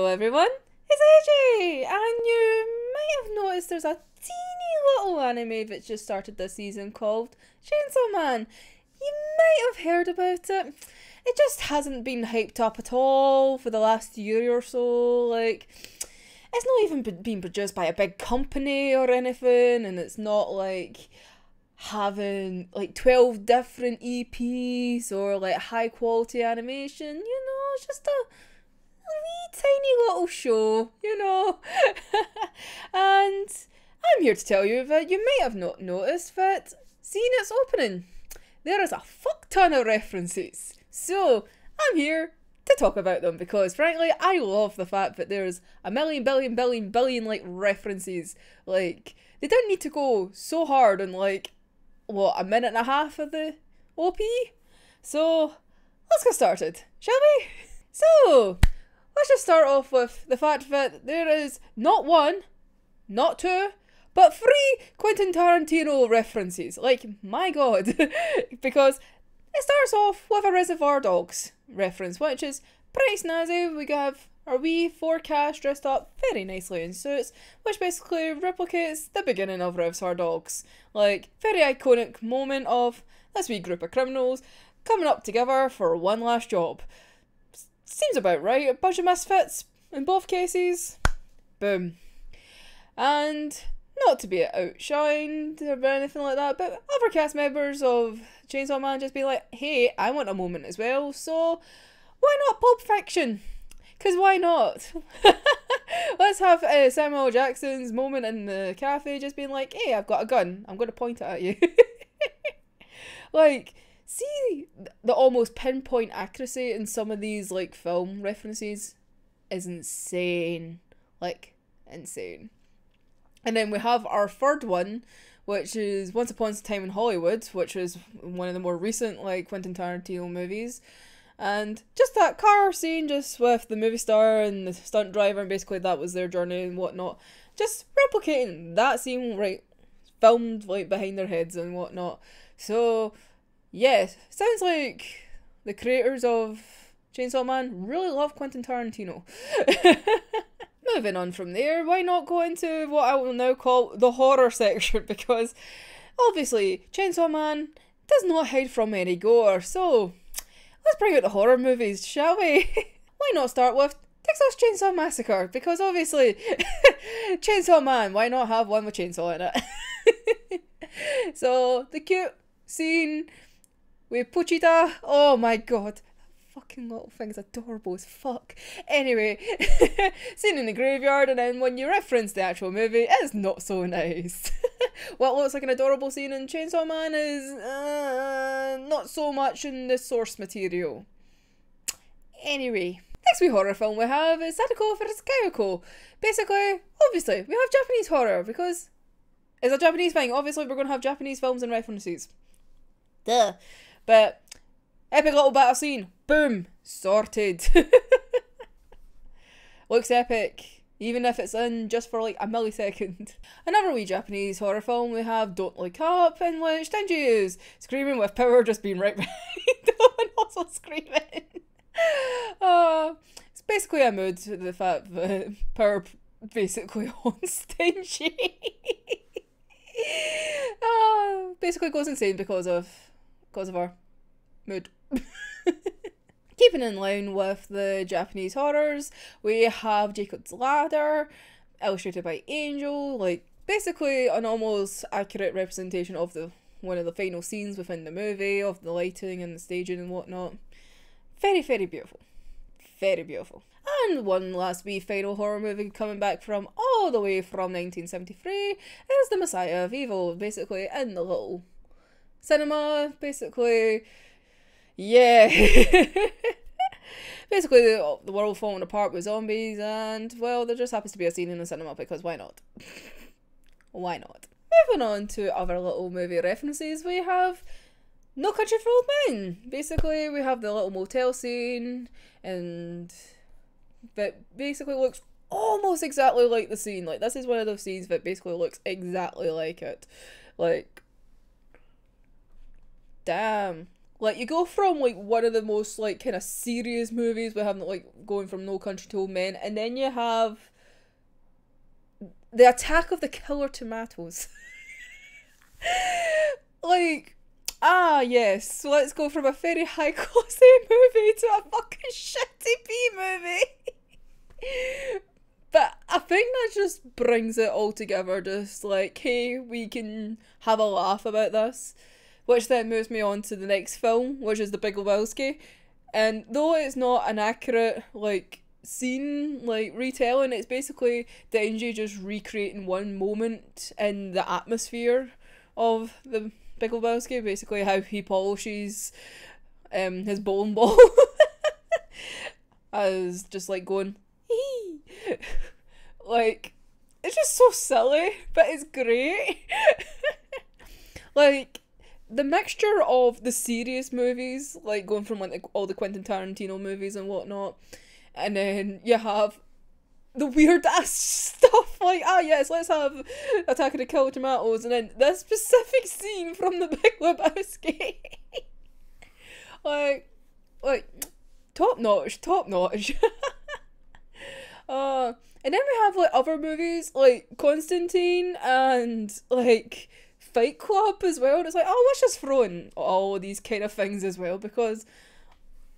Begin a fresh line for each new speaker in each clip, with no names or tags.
everyone, it's AJ, and you might have noticed there's a teeny little anime that's just started this season called Chainsaw Man. You might have heard about it. It just hasn't been hyped up at all for the last year or so. Like, it's not even been produced by a big company or anything, and it's not like having like 12 different EPs or like high quality animation. It's just a wee tiny little show, And I'm here to tell you that you may have not noticed that seeing its opening, there is a fuck ton of references. So I'm here to talk about them because frankly I love the fact that there's a million billion like references. Like, they don't need to go so hard on like a minute and a half of the OP. So let's get started, shall we? So let's just start off with the fact that there is not one, not two, but 3 Quentin Tarantino references. Like, my god. Because it starts off with a Reservoir Dogs reference, which is pretty snazzy. We have our wee 4 cast dressed up very nicely in suits, which basically replicates the beginning of Reservoir Dogs. Like, very iconic moment of this wee group of criminals coming up together for one last job. Seems about right. A bunch of misfits in both cases. Boom. And not to be outshined or anything like that, but other cast members of Chainsaw Man just be like, hey, I want a moment as well, so why not Pulp Fiction? Because why not? Let's have Samuel L. Jackson's moment in the cafe just being like, hey, I've got a gun, I'm going to point it at you. Like, see the almost pinpoint accuracy in some of these like film references is insane. Like, insane. And then we have our third one, which is Once Upon a Time in Hollywood, which is one of the more recent like Quentin Tarantino movies. And just that car scene just with the movie star and the stunt driver, and basically that was their journey and whatnot. Just replicating that scene, right, filmed like behind their heads and whatnot. So yeah, sounds like the creators of Chainsaw Man really love Quentin Tarantino. Moving on from there, why not go into what I will now call the horror section, because obviously Chainsaw Man does not hide from any gore, so let's bring out the horror movies, shall we? Why not start with Texas Chainsaw Massacre, because obviously Chainsaw Man, why not have one with chainsaw in it? So the cute scene with Pochita, oh my god, fucking little thing's adorable as fuck. Anyway, scene in the graveyard, and then when you reference the actual movie, it's not so nice. What looks like an adorable scene in Chainsaw Man is not so much in the source material. Anyway, next wee horror film we have is Sadako vs Kayako. Basically, obviously, we have Japanese horror because it's a Japanese thing. Obviously, we're going to have Japanese films and references. Duh. But epic little battle scene. Boom. Sorted. Looks epic. Even if it's in just for like a millisecond. Another wee Japanese horror film we have Don't Look Up, in which Denji is screaming with power just being right behind him and also screaming. It's basically a mood to the fact that power basically owns Denji. Basically goes insane because of our mood. Keeping in line with the Japanese horrors, we have Jacob's Ladder, illustrated by Angel, like basically an almost accurate representation of one of the final scenes within the movie, of the lighting and the staging and whatnot. Very, very beautiful. Very beautiful. And one last wee final horror movie coming back from all the way from 1973 is The Messiah of Evil, basically in the little cinema, basically. Yeah. Basically, the world falling apart with zombies, and, well, there just happens to be a scene in the cinema, because why not? Why not? Moving on to other little movie references, we have No Country for Old Men. Basically, we have the little motel scene, and that basically looks almost exactly like the scene. Like, this is one of those scenes that basically looks exactly like it. Like, damn. Like, you go from, like, one of the most, like, kind of serious movies we have, like, going from No Country to Old Men, and then you have The Attack of the Killer Tomatoes. Like, yes, so let's go from a very high quality movie to a fucking shitty B movie. But I think that just brings it all together, just like, hey, we can have a laugh about this. Which then moves me on to the next film, which is The Big Lebowski. And though it's not an accurate, like, scene, like, retelling, it's basically Denji just recreating one moment in the atmosphere of The Big Lebowski. Basically how he polishes his bowling ball. As just, like, going, hee. Like, it's just so silly, but it's great. Like, the mixture of the serious movies, like going from like all the Quentin Tarantino movies and whatnot, and then you have the weird ass stuff like, yes, let's have Attack of the Killer Tomatoes, and then this specific scene from The Big Lebowski. like top notch. And then we have like other movies like Constantine and like Fight Club as well, and it's like, let's just throw in all these kind of things as well, because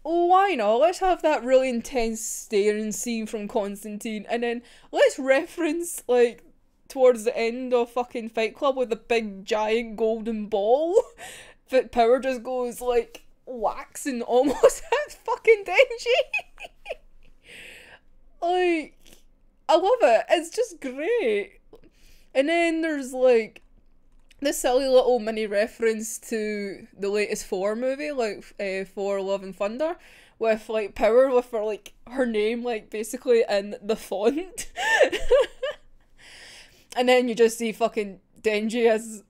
why not? Let's have that really intense staring scene from Constantine, and then let's reference like towards the end of fucking Fight Club with the big giant golden ball that Power just goes like waxing almost at fucking Denji. Like, I love it. It's just great. And then there's like this silly little mini reference to the latest Thor movie, like Thor Love and Thunder, with like Power with her like her name like basically in the font. And then you just see fucking Denji as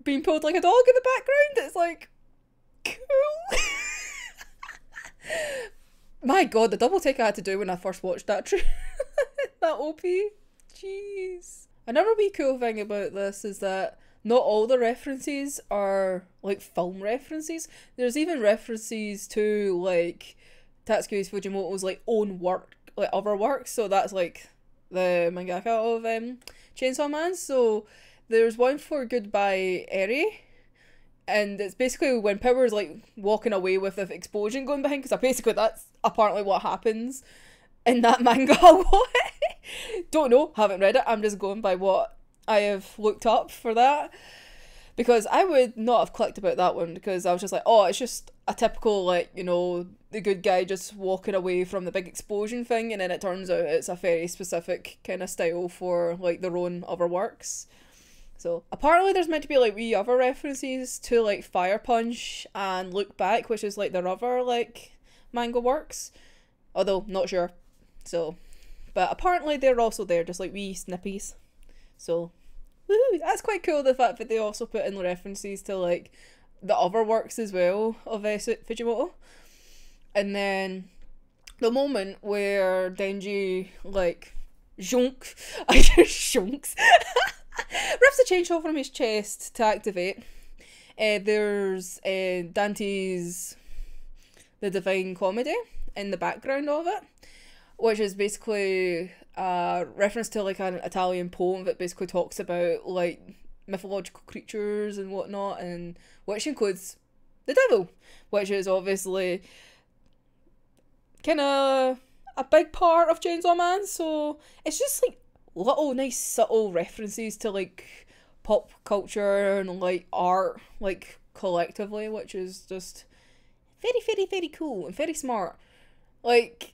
being pulled like a dog in the background. It's like, cool. My god, the double take I had to do when I first watched that that OP. Jeez. Another wee cool thing about this is that not all the references are like film references. There's even references to like Tatsuki Fujimoto's like own work, like other works. So that's like the mangaka of Chainsaw Man. So there's one for Goodbye Eri, and it's basically when Power's like walking away with the explosion going behind, because basically that's apparently what happens in that manga. Don't know, haven't read it, I'm just going by what I have looked up for that, because I would not have clicked about that one, because I was just like, it's just a typical like, you know, the good guy just walking away from the big explosion thing, and then it turns out it's a very specific kind of style for like their own other works. So apparently there's meant to be like wee other references to like Fire Punch and Look Back, which is like their other like manga works, although not sure. So, but apparently they're also there, just like wee snippies. So, woohoo! That's quite cool, the fact that they also put in references to like the other works as well of Fujimoto. And then the moment where Denji like shunks rips the chainsaw from his chest to activate. There's Dante's The Divine Comedy in the background of it, which is basically a reference to like an Italian poem that basically talks about like mythological creatures and whatnot, and which includes the devil, which is obviously kind of a big part of Chainsaw Man. So it's just like little nice subtle references to like pop culture and like art like collectively, which is just very, very, very cool and very smart. Like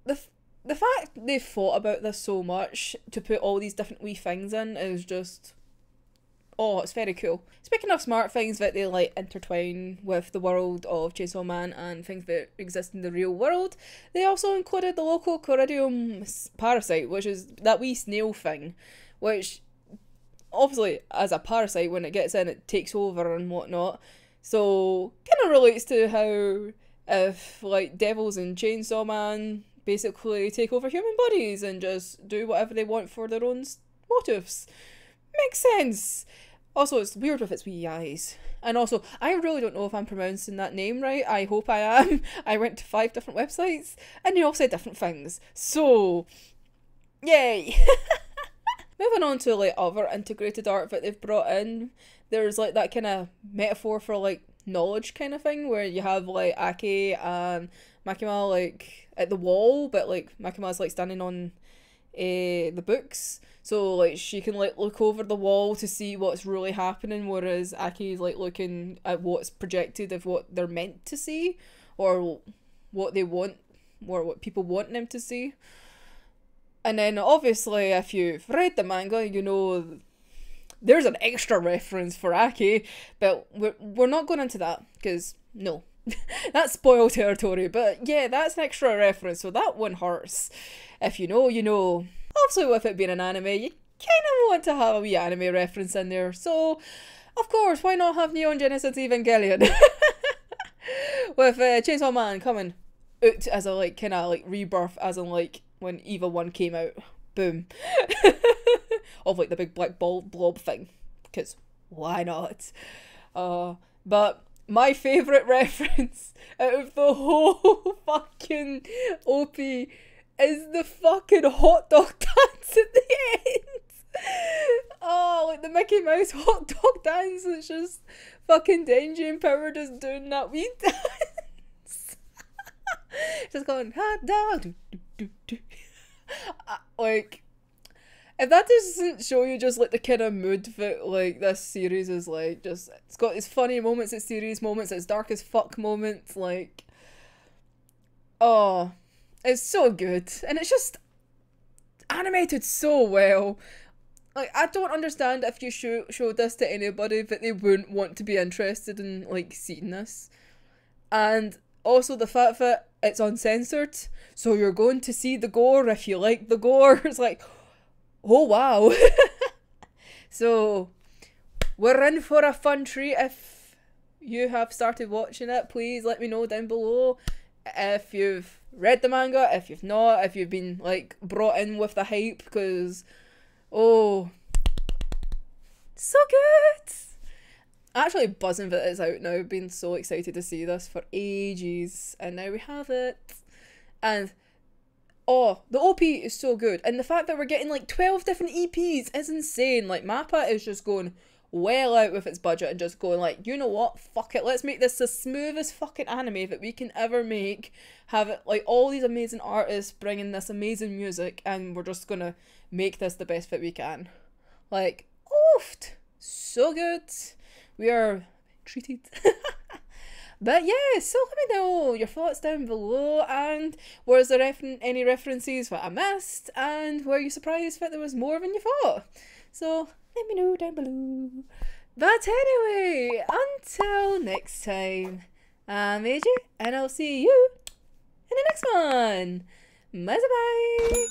the fact they thought about this so much to put all these different wee things in is just, it's very cool. Speaking of smart things that they like intertwine with the world of Chainsaw Man and things that exist in the real world, they also included the local Coridium parasite, which is that wee snail thing, which obviously as a parasite, when it gets in it takes over and whatnot. So kind of relates to how if like devils in Chainsaw Man basically take over human bodies and just do whatever they want for their own motives. Makes sense. Also, it's weird with its wee eyes. And also, I really don't know if I'm pronouncing that name right. I hope I am. I went to 5 different websites and they all said different things. So, yay! Moving on to like other integrated art that they've brought in, there's like that kind of metaphor for like knowledge kind of thing where you have like Aki and Makima like at the wall, but like Makima's like standing on the books, so like she can like look over the wall to see what's really happening, whereas Aki's like looking at what's projected of what they're meant to see or what they want or what people want them to see. And then obviously if you've read the manga, you know there's an extra reference for Aki, but we're not going into that because no. That's spoiled territory, but yeah, that's an extra reference, so that one hurts. If you know, you know. Obviously, with it being an anime, you kind of want to have a wee anime reference in there, so of course, why not have Neon Genesis Evangelion? With Chainsaw Man coming out as a like kind of like rebirth, as in like when EVA 1 came out. Boom. Of like the big black blob thing, because why not? But my favourite reference out of the whole fucking OP is the fucking hot dog dance at the end. Oh, like the Mickey Mouse hot dog dance. It's just fucking Denji and Power just doing that wee dance. Just going, hot dog. Do, do, do, do. Like, if that doesn't show you just like the kind of mood that like this series is like, just it's got its funny moments, its serious moments, its dark as fuck moments, like, oh, it's so good, and it's just animated so well. Like, I don't understand if you showed this to anybody that they wouldn't want to be interested in like seeing this, and also the fact that it's uncensored, so you're going to see the gore if you like the gore. It's like, oh wow. So we're in for a fun treat. If you have started watching it, please let me know down below if you've read the manga, if you've not, if you've been like brought in with the hype, because oh, so good. Actually buzzing that it's out now. I've been so excited to see this for ages, and now we have it. And oh, the OP is so good, and the fact that we're getting like 12 different EPs is insane. Like, Mappa is just going well out with its budget and just going like, you know what, fuck it, let's make this the smoothest fucking anime that we can ever make. Have it like all these amazing artists bringing this amazing music, and we're just gonna make this the best that we can. Like, oofed, so good. We are treated. But yeah, so let me know your thoughts down below, and was there any references that I missed, and were you surprised that there was more than you thought? So let me know down below. But anyway, until next time, I'm AJ, and I'll see you in the next one. Bye bye.